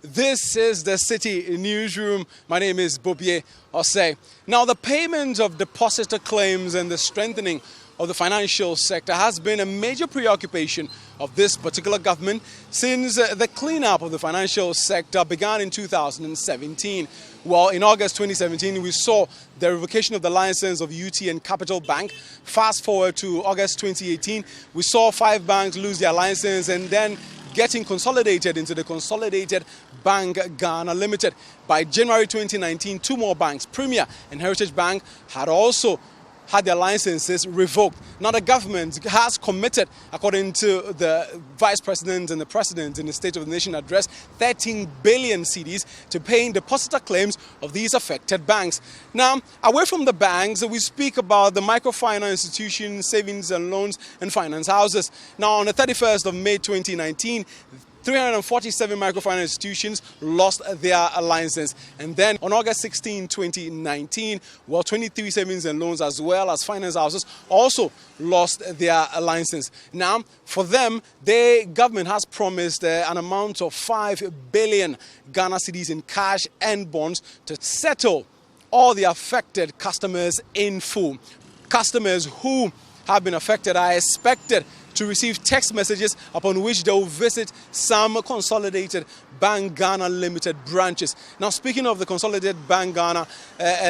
This is the Citi Newsroom. My name is Bobie Osei. Now, the payment of depositor claims and the strengthening of the financial sector has been a major preoccupation of this particular government since the cleanup of the financial sector began in 2017. Well, in August 2017, we saw the revocation of the license of UT and Capital Bank. Fast forward to August 2018, we saw 5 banks lose their license and then getting consolidated into the Consolidated Bank Ghana Limited. By January 2019, 2 more banks, Premier and Heritage Bank, had also had their licenses revoked. Now the government has committed, according to the Vice President and the President in the State of the Nation address, 13 billion cedis to paying depositor claims of these affected banks. Now, away from the banks, we speak about the microfinance institutions, savings and loans and finance houses. Now, on the 31st of May 2019, 347 microfinance institutions lost their license. And then on August 16, 2019, 23 savings and loans as well as finance houses also lost their license. Now, for them, the government has promised an amount of 5 billion Ghana cedis in cash and bonds to settle all the affected customers in full. Customers who have been affected are expected to receive text messages upon which they will visit some Consolidated Bank Ghana Limited branches. Now, speaking of the Consolidated Bank Ghana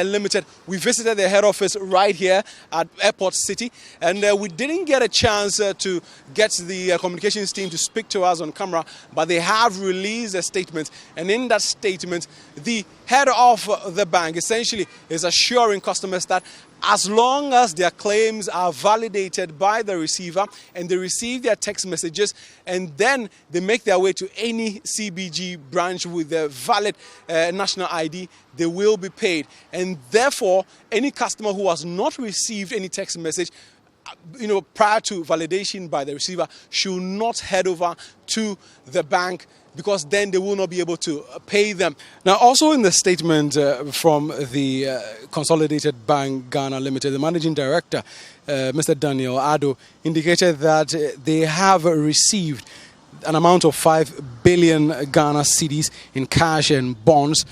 Limited, we visited their head office right here at Airport City, and we didn't get a chance to get the communications team to speak to us on camera, but they have released a statement, and in that statement, the head of the bank essentially is assuring customers that as long as their claims are validated by the receiver and they receive their text messages and then they make their way to any CBG branch with a valid national ID, they will be paid. And therefore, any customer who has not received any text message prior to validation by the receiver should not head over to the bank, because then they will not be able to pay them. Now, also in the statement from the Consolidated Bank Ghana Limited, the Managing Director, Mr. Daniel Ado, indicated that they have received an amount of 5 billion Ghana cedis in cash and bonds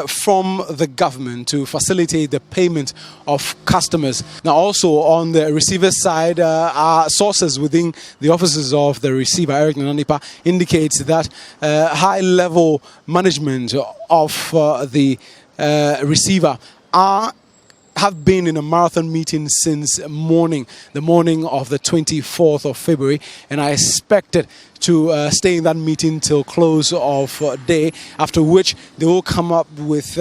from the government to facilitate the payment of customers. Now, also on the receiver side, our sources within the offices of the receiver, Eric Nananipa, indicates that high-level management of the receiver have been in a marathon meeting since the morning of the 24th of February, and I expected to stay in that meeting till close of day, after which they will come up with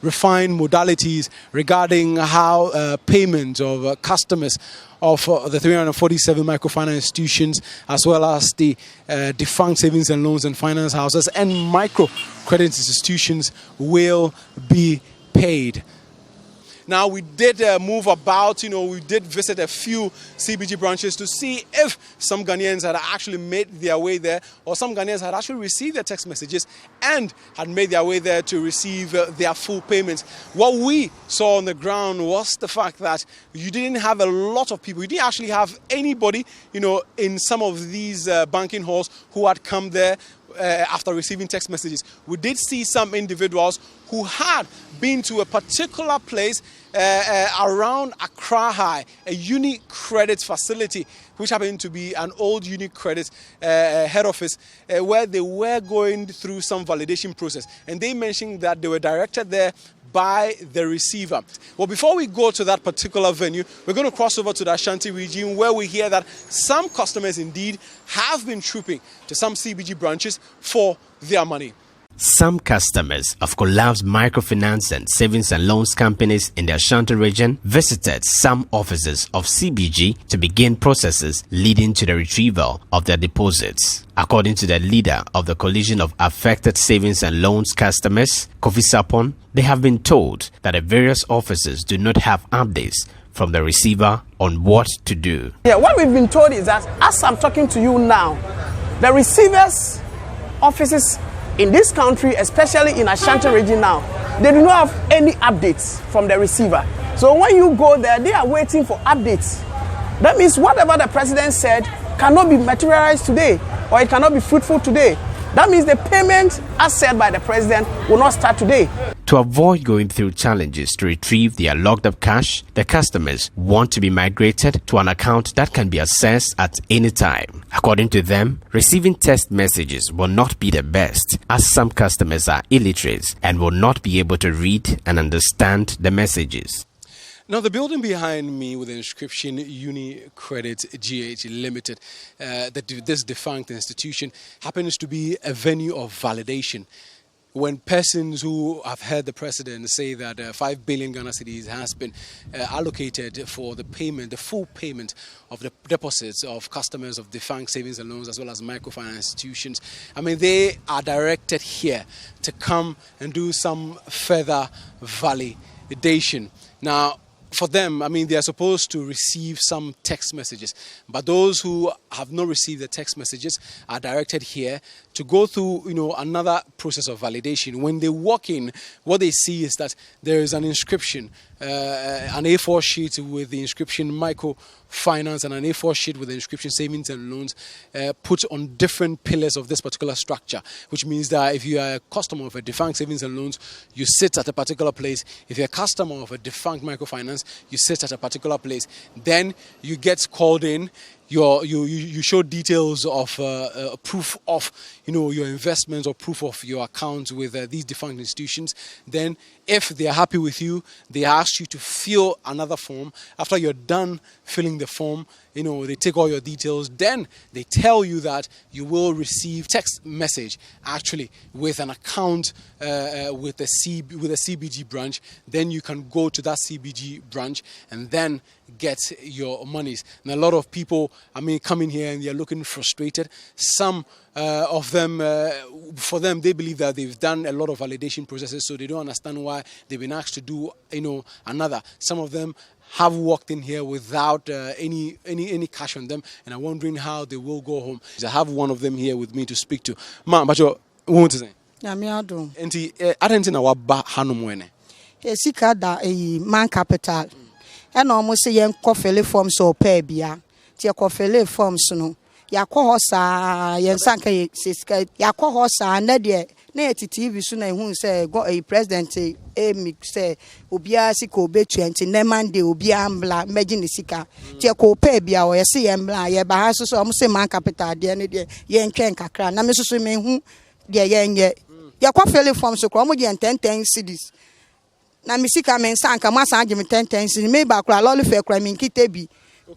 refined modalities regarding how payment of customers of the 347 microfinance institutions, as well as the defunct savings and loans and finance houses and microcredit institutions, will be paid. Now, we did move about, we did visit a few CBG branches to see if some Ghanaians had actually made their way there, or some Ghanaians had actually received their text messages and had made their way there to receive their full payments. What we saw on the ground was the fact that you didn't have a lot of people. You didn't actually have anybody, in some of these banking halls who had come there after receiving text messages. We did see some individuals who had been to a particular place around Accra High, a UniCredit facility, which happened to be an old UniCredit head office, where they were going through some validation process. And they mentioned that they were directed there by the receiver. Well, before we go to that particular venue, we're going to cross over to the Ashanti region, where we hear that some customers indeed have been trooping to some CBG branches for their money. Some customers of collapsed microfinance and savings and loans companies in the Ashanti region visited some offices of CBG to begin processes leading to the retrieval of their deposits. According to the leader of the coalition of affected savings and loans customers, Kofi Sapon, they have been told that the various offices do not have updates from the receiver on what to do. What we've been told is that as I'm talking to you now, the receivers' offices in this country, especially in Ashanti region now, they do not have any updates from the receiver. So when you go there, they are waiting for updates. That means whatever the president said cannot be materialized today, or it cannot be fruitful today. That means the payment, as said by the president, will not start today. To avoid going through challenges to retrieve their locked up cash, the customers want to be migrated to an account that can be accessed at any time. According to them, receiving text messages will not be the best, as some customers are illiterate and will not be able to read and understand the messages. Now, the building behind me with the inscription UniCredit GH Limited, this defunct institution, happens to be a venue of validation. When persons who have heard the president say that 5 billion Ghana cedis has been allocated for the payment, the full payment of the deposits of customers of defunct savings and loans as well as microfinance institutions, I mean, they are directed here to come and do some further validation. Now, for them, I mean, they are supposed to receive some text messages, but those who have not received the text messages are directed here to go through, another process of validation. When they walk in, what they see is that there is an inscription, an A4 sheet with the inscription microfinance and an A4 sheet with the inscription savings and loans put on different pillars of this particular structure, which means that if you are a customer of a defunct savings and loans, you sit at a particular place. If you're a customer of a defunct microfinance, you sit at a particular place. Then you get called in. You show details of proof of your investments or proof of your accounts with these defunct institutions. Then, if they are happy with you, they ask you to fill another form. After you're done filling the form, they take all your details. Then they tell you that you will receive text message actually with an account with a CBG branch. Then you can go to that CBG branch and then get your monies. And a lot of people, come in here and they're looking frustrated. Some of them, for them, they believe that they've done a lot of validation processes, so they don't understand why they've been asked to do, another. Some of them have walked in here without any cash on them and are wondering how they will go home. I have one of them here with me to speak to. Ma, but you want to say? Yeah, me I do. Enti, I don't know what hanum wene. Sika da man capital. And almost say yen kofele forms or pay bia. Tia kofele forms no. Yakɔ hɔ saa yɛn sanka yɛ sika yakɔ hɔ saa na deɛ na yɛ TV so na ehun sɛ president emi sɛ obiara sika obetua nti na Monday obiara mbla mmegye ne sika tie ko pɛ bia o yɛ se yɛ mbla yɛ ba ha so so ɔmo se man capital deɛ ne deɛ yɛn twɛn kakra na me so so me hu deɛ yɛn yɛ yakɔ fele form so kɔ ɔmo gye 10 cedis na me sika me sanka ma san gye me 10 cedis me ba kora lɔle fɛ kora me nkite bi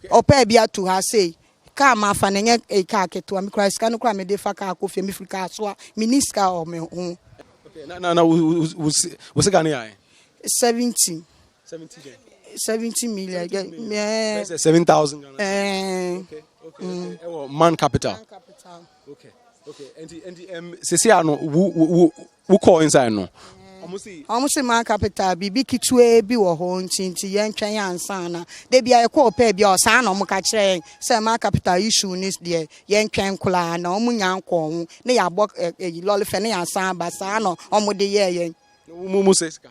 ɔpɛ bia to ha sei ka ma fa na nye ka keto mi kra sika no kra me de fa ka kofi mi frika so a miniska o me hu. Okay, now we say Ghana 70 million. Yeah. 7,000 Ghana. Okay. Man capital. Okay. And say no who call inside no. Almost man capital bibi kitwe bi wo ho ntinti yen twen ansa na de bia ekọ pa bia osa na omo ka kire say man capital issue nis de yen twen kula na omo nya nkọ ho na ya bo lole fe na ansa ba sa na omo de ye yen mu seska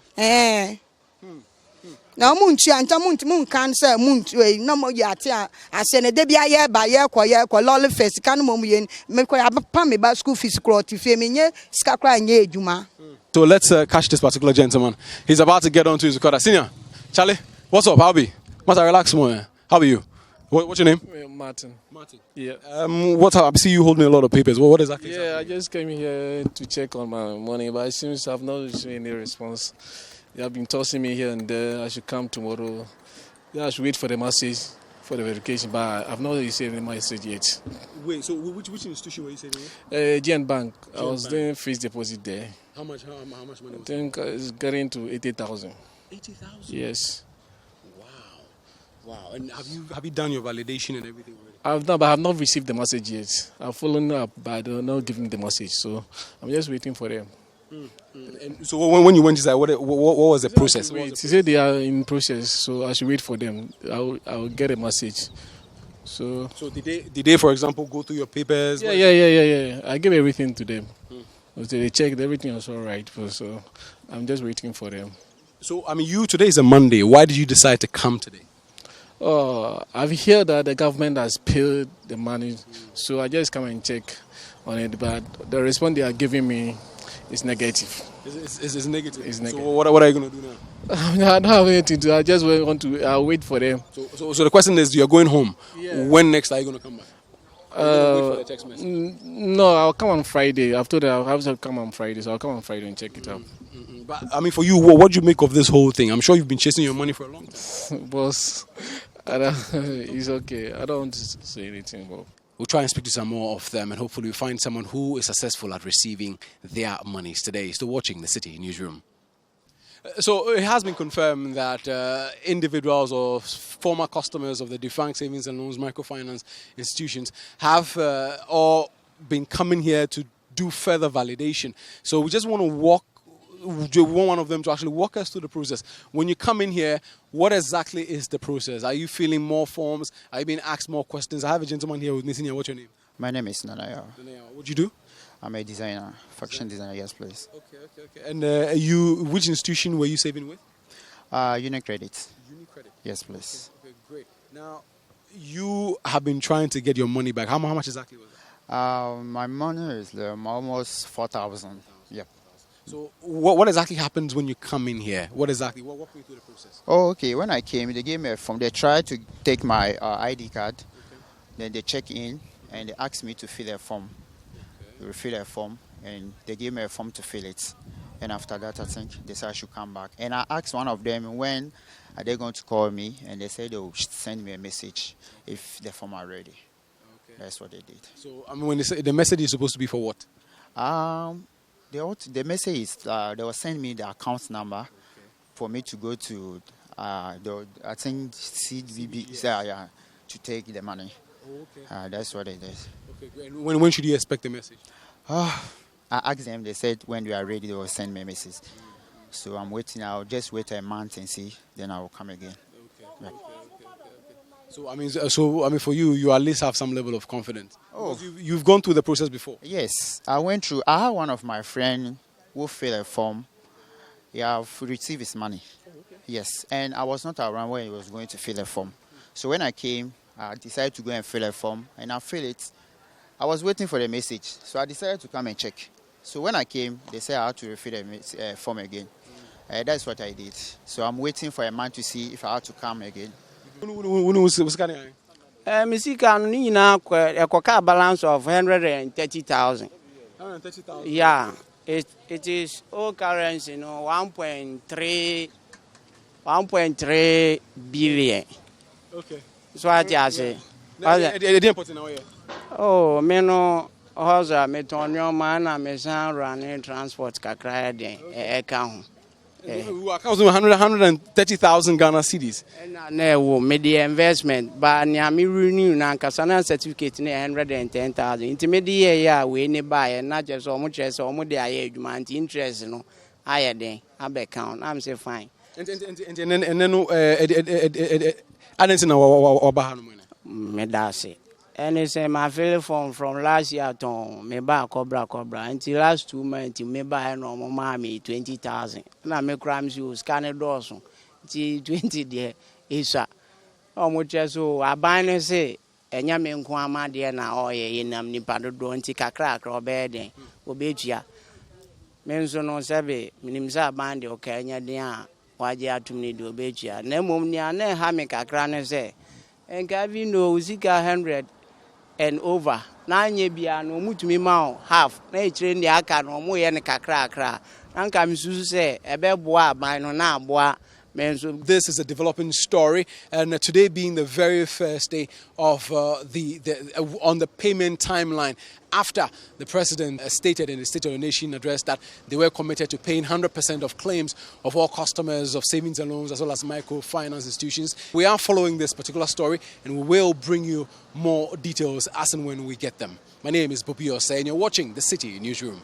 na omo ntu anta mu kan say mu ntu na mo ya ate ase ne de bia ye ba ye kọ lole fe sika no mo yen me kọ ya pa me ba school fees kro ti fe me nye sika kra nye ejuma. So let's catch this particular gentleman. He's about to get onto his recorder. Senior, Charlie, what's up? How be? Must I relax more? How are you? What's your name? Martin. Yeah. What's up? I see you holding a lot of papers. What exactly? Yeah, I just came here to check on my money, but it seems I've not received any response. They have been tossing me here and there. I should come tomorrow. Yeah, I should wait for the message for the verification, but I've not received any message yet. Wait, so which institution were you saying? GN Bank. I was doing fixed deposit there. How much money? I think it's getting to 80,000. 80,000? Yes. Wow. And have you done your validation and everything already? I've done, but I have not received the message yet. I've followed up, but I don't know giving the message. So I'm just waiting for them. And so when you went inside, what was the process? He said they are in process, so I should wait for them. I'll get a message. So did they, for example, go through your papers? Yeah. I gave everything to them. So they checked everything was all right. So I'm just waiting for them. So today is a Monday. Why did you decide to come today? I've heard that the government has paid the money, so I just come and check on it, but the response they are giving me is negative. It's negative. It's negative. So what are you going to do now? I don't have anything to do. I just want to wait for them. So the question is, you're going home. Yeah. When next are you going to come back? Are you gonna wait for the text message? No, I'll come on Friday. I've told her I'll have to come on Friday, so I'll come on Friday and check it out. But I mean, for you, what do you make of this whole thing? I'm sure you've been chasing your money for a long time. Boss, it's okay. I don't want to say anything, but We'll try and speak to some more of them, and hopefully we'll find someone who is successful at receiving their monies today. Still watching the Citi Newsroom. So it has been confirmed that individuals or former customers of the defunct savings and loans microfinance institutions have all been coming here to do further validation. So we just want to want one of them to actually walk us through the process. When you come in here, what exactly is the process? Are you filling more forms? Are you being asked more questions? I have a gentleman here with me. Senior, what's your name? My name is Nanaya. What do you do? I'm a designer, fashion designer, yes, please. Okay. And which institution were you saving with? UniCredit. UniCredit. Yes, please. Okay, great. Now, you have been trying to get your money back. How much exactly was it? My money is almost 4,000. Yeah. So what exactly happens when you come in here? What walk me through the process? Oh, okay. When I came, they gave me a form. They tried to take my ID card. Okay. Then they check in and they asked me to fill a form. Okay. Fill a form and they gave me a form to fill it. And after that, I think they said I should come back. And I asked one of them when are they going to call me, and they said they will send me a message if the form are ready. Okay. That's what they did. So I mean, when they say the message is supposed to be for what? The message is they will send me the account number for me to go to I think CDB to take the money. Okay. That's what it is. Okay, great. And when should you expect the message? I asked them. They said when we are ready, they will send me a message. So I'm waiting. I'll just wait a month and see. Then I will come again. Okay. Yeah. So I mean, for you at least have some level of confidence. Oh, because you've gone through the process before. Yes, I went through. I had one of my friends who filled a form. He have received his money. Yes, and I was not around when he was going to fill a form. So when I came, I decided to go and fill a form, and I filled it. I was waiting for the message, so I decided to come and check. So when I came, they said I had to refill the form again. That's what I did. So I'm waiting for a month to see if I had to come again. Misika ni na kwa balance of 130,000. 130,000. Yeah, it is all currency, 1.3 billion. Okay. So I just say. Oh, me no hoza me tonyo man me san running transport kakra den account. Accounts 130,000 Ghana cedis. Na wo me the investment ba nya me renew na nkasa certificate na 110,000. Inti me the year we ni buy na just omo chese omo de aye adwuma anti interest no aye den abe account. I'm say fine. And then adentina oba hanu me da say. And it's my favorite from last year to me buy cobra until last 2 months me buy no mommy 20,000. Na me crimes you scan doors until 20 there isa. Omo cheso aban say enya me nko ama de na oye yenam nipa do nti kakra obe den obetua. Me nso no sebe minim sa aban de okanya den a waje atumni de obetua. Na mom ni ana ha me kakra ne say enka bi no uzika 100 and over. Nanye bia no mutumi ma half. Na echire ndi aka no mo ye ne kakra. Anka misusu se ebe boa aban no na aboa. This is a developing story, and today being the very first day of on the payment timeline after the president stated in the State of the Nation address that they were committed to paying 100% of claims of all customers of savings and loans as well as microfinance institutions. We are following this particular story, and we will bring you more details as and when we get them. My name is Bobby Osei, and you're watching the Citi Newsroom.